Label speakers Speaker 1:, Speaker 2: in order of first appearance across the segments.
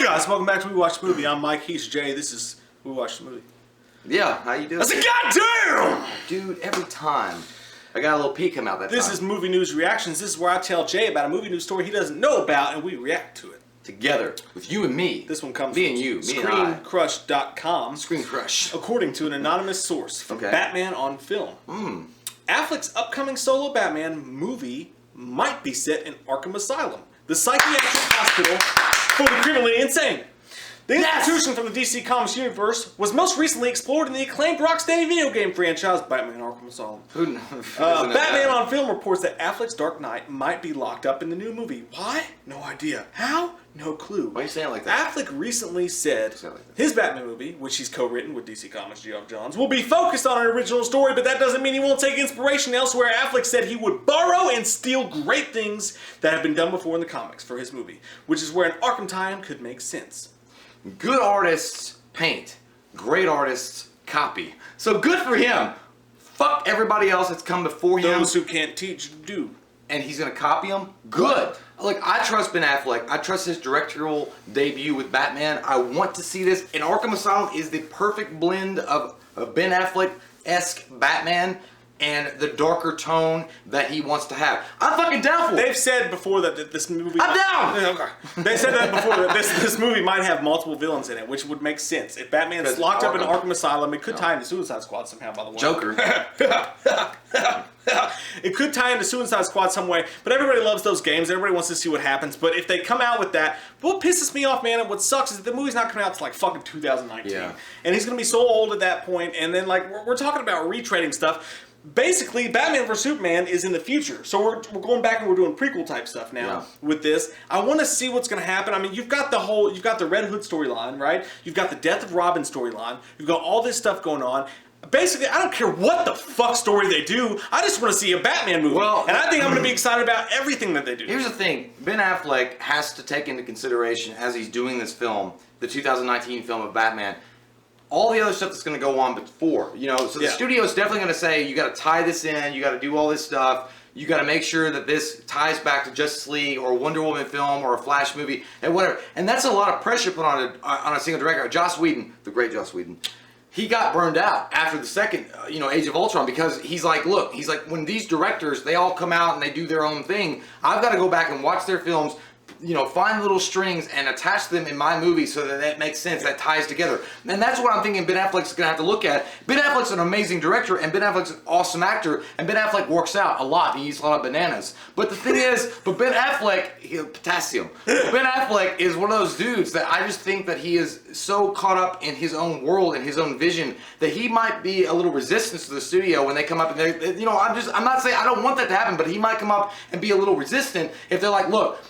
Speaker 1: guys, welcome back to We Watched the Movie. I'm Mike, he's Jay, this is We Watched the Movie.
Speaker 2: Yeah, how you doing?
Speaker 1: I said, goddamn!
Speaker 2: Dude, every time I got a little pee come out that
Speaker 1: This
Speaker 2: time.
Speaker 1: is Movie News Reactions. This is where I tell Jay about a movie news story he doesn't know about and we react to it.
Speaker 2: Together, with you and me.
Speaker 1: This one comes
Speaker 2: me
Speaker 1: from
Speaker 2: and you, me and I.
Speaker 1: ScreenCrush.com.
Speaker 2: Screen Crush.
Speaker 1: According to an anonymous source from
Speaker 2: Okay.
Speaker 1: Batman on Film. Affleck's upcoming solo Batman movie might be set in Arkham Asylum, the psychiatric hospital for the criminally insane. The institution from the DC Comics universe was most recently explored in the acclaimed Rocksteady video game franchise, Batman Arkham Asylum.
Speaker 2: Who knows?
Speaker 1: Batman on Film reports that Affleck's Dark Knight might be locked up in the new movie. Why? No idea. How? No clue.
Speaker 2: Why are you saying it like that?
Speaker 1: Affleck recently said
Speaker 2: Say it like that.
Speaker 1: his Batman movie, which he's co-written with DC Comics' Geoff Johns, will be focused on an original story, but that doesn't mean he won't take inspiration elsewhere. Affleck said he would borrow and steal great things that have been done before in the comics for his movie, which is where an Arkham tie-in could make sense.
Speaker 2: Good artists paint. Great artists copy. So good for him. Fuck everybody else that's come before him.
Speaker 1: Those who can't teach do.
Speaker 2: And he's gonna copy them? Good. Look, I trust Ben Affleck. I trust his directorial debut with Batman. I want to see this. And Arkham Asylum is the perfect blend of Ben Affleck-esque Batman and the darker tone that he wants to have. I'm fucking down for it.
Speaker 1: They've said before that this movie...
Speaker 2: I'm down!
Speaker 1: Okay. They said that before that this movie might have multiple villains in it, which would make sense. If Batman's locked up in Arkham Asylum, it could tie into Suicide Squad somehow, by the way.
Speaker 2: Joker.
Speaker 1: It could tie into Suicide Squad some way, but everybody loves those games. Everybody wants to see what happens. But if they come out with that, what pisses me off, man, and what sucks is that the movie's not coming out until like fucking 2019.
Speaker 2: Yeah.
Speaker 1: And he's going to be so old at that point, and then like we're talking about retreading stuff. Basically, Batman vs. Superman is in the future. So we're going back and we're doing prequel type stuff now with this. I want to see what's going to happen. I mean, you've got the Red Hood storyline, right? You've got the Death of Robin storyline. You've got all this stuff going on. Basically, I don't care what the fuck story they do. I just want to see a Batman movie. Well, and I think I'm going to be excited about everything that they do.
Speaker 2: Here's the thing. Ben Affleck has to take into consideration as he's doing this film, the 2019 film of Batman, all the other stuff that's going to go on before, you know, so the studio is definitely going to say, you got to tie this in, you got to do all this stuff, you got to make sure that this ties back to Justice League or a Wonder Woman film or a Flash movie and whatever. And that's a lot of pressure put on a single director. Joss Whedon, the great Joss Whedon, he got burned out after the second, Age of Ultron, because he's like, look, when these directors, they all come out and they do their own thing, I've got to go back and watch their films, find little strings and attach them in my movie so that makes sense, that ties together. And that's what I'm thinking Ben Affleck's going to have to look at. Ben Affleck's an amazing director, and Ben Affleck's an awesome actor, and Ben Affleck works out a lot. He eats a lot of bananas. But the thing is, Ben Affleck, potassium. Ben Affleck is one of those dudes that I just think that he is so caught up in his own world and his own vision that he might be a little resistance to the studio when they come up and I'm not saying I don't want that to happen, but he might come up and be a little resistant if they're like, look,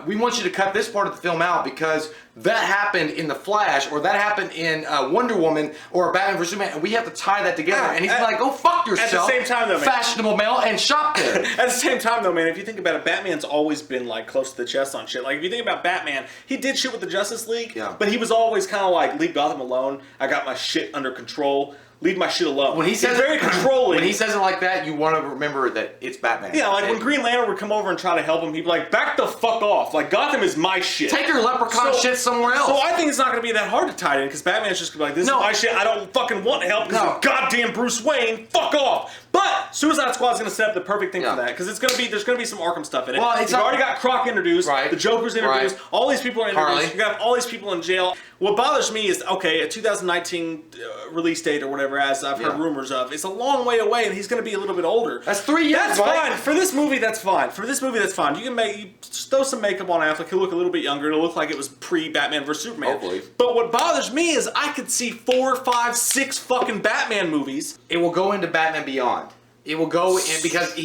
Speaker 2: we want you to cut this part of the film out because that happened in The Flash or that happened in Wonder Woman or Batman vs. Superman, and we have to tie that together. And he's like, go fuck yourself.
Speaker 1: At the same time, though, man.
Speaker 2: Fashionable male, and shop there.
Speaker 1: At the same time, though, man, if you think about it, Batman's always been like close to the chest on shit. Like, if you think about Batman, he did shit with the Justice League, but he was always kind of like, leave Gotham alone. I got my shit under control. Leave my shit alone.
Speaker 2: When he says
Speaker 1: very controlling.
Speaker 2: When he says it like that, you want to remember that it's Batman.
Speaker 1: Yeah, like when Green Lantern would come over and try to help him, he'd be like, back the fuck off. Like, Gotham is my shit.
Speaker 2: Take your leprechaun shit somewhere else.
Speaker 1: So I think it's not going to be that hard to tie it in, because Batman's just going to be like, this is my shit, I don't fucking want help because of goddamn Bruce Wayne, fuck off. But Suicide Squad is going to set up the perfect thing for that, because there's going to be some Arkham stuff in it.
Speaker 2: Well,
Speaker 1: You've already got Croc introduced, the Joker's introduced, all these people are introduced, you got all these people in jail. What bothers me is, okay, a 2019 release date or whatever, as I've heard rumors of, it's a long way away, and he's going to be a little bit older.
Speaker 2: That's 3 years,
Speaker 1: That's fine. For this movie, that's fine. You throw some makeup on Affleck, he'll look a little bit younger, it'll look like it was pre-Batman vs. Superman.
Speaker 2: Hopefully.
Speaker 1: But what bothers me is I could see 4, 5, 6 fucking Batman movies.
Speaker 2: It will go into Batman Beyond. It will go in because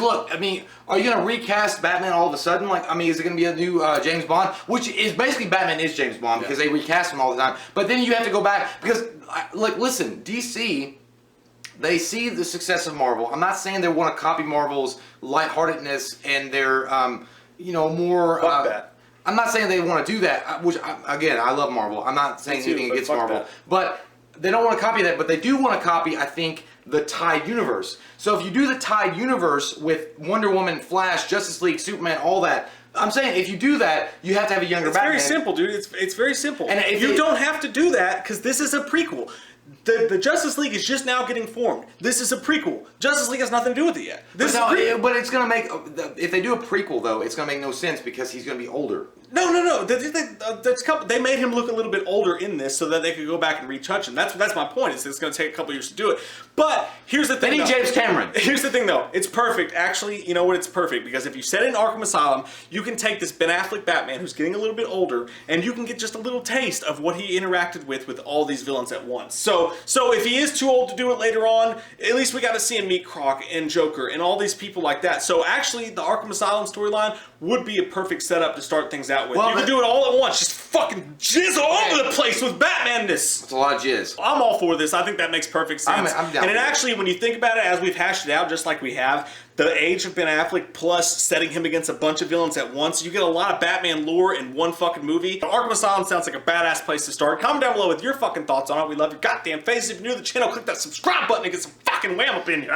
Speaker 2: look, I mean, are you gonna recast Batman all of a sudden? Like, I mean, is it gonna be a new James Bond? Which is basically Batman is James Bond because they recast him all the time. But then you have to go back because, like, listen, DC, they see the success of Marvel. I'm not saying they want to copy Marvel's lightheartedness and their, more.
Speaker 1: Fuck that.
Speaker 2: I'm not saying they want to do that. Which again, I love Marvel. I'm not saying anything against Marvel, but they don't want to copy that. But they do want to copy, I think, the tied universe. So if you do the tied universe with Wonder Woman, Flash, Justice League, Superman, all that, I'm saying if you do that, you have to have a younger Batman.
Speaker 1: It's very simple, dude. It's very simple.
Speaker 2: And if
Speaker 1: you don't have to do that because this is a prequel. The Justice League is just now getting formed. This is a prequel. Justice League has nothing to do with it yet.
Speaker 2: But it's going to make... If they do a prequel, though, it's going to make no sense because he's going to be older.
Speaker 1: No. They made him look a little bit older in this so that they could go back and retouch him. That's my point. It's going to take a couple years to do it. But here's the thing.
Speaker 2: They need James Cameron.
Speaker 1: Here's the thing, though. It's perfect. Actually, you know what? It's perfect because if you set it in Arkham Asylum, you can take this Ben Affleck Batman who's getting a little bit older, and you can get just a little taste of what he interacted with all these villains at once. So if he is too old to do it later on, at least we got to see him meet Croc and Joker and all these people like that. So actually, the Arkham Asylum storyline would be a perfect setup to start things out with. Well, you can do it all at once. Just fucking jizz all over the place with Batman-ness.
Speaker 2: It's a lot of jizz.
Speaker 1: I'm all for this. I think that makes perfect sense.
Speaker 2: I'm down.
Speaker 1: And it actually, when you think about it, as we've hashed it out, just like we have, the age of Ben Affleck plus setting him against a bunch of villains at once, you get a lot of Batman lore in one fucking movie. Arkham Asylum sounds like a badass place to start. Comment down below with your fucking thoughts on it. We love your goddamn faces. If you're new to the channel, click that subscribe button and get some fucking wham up in you.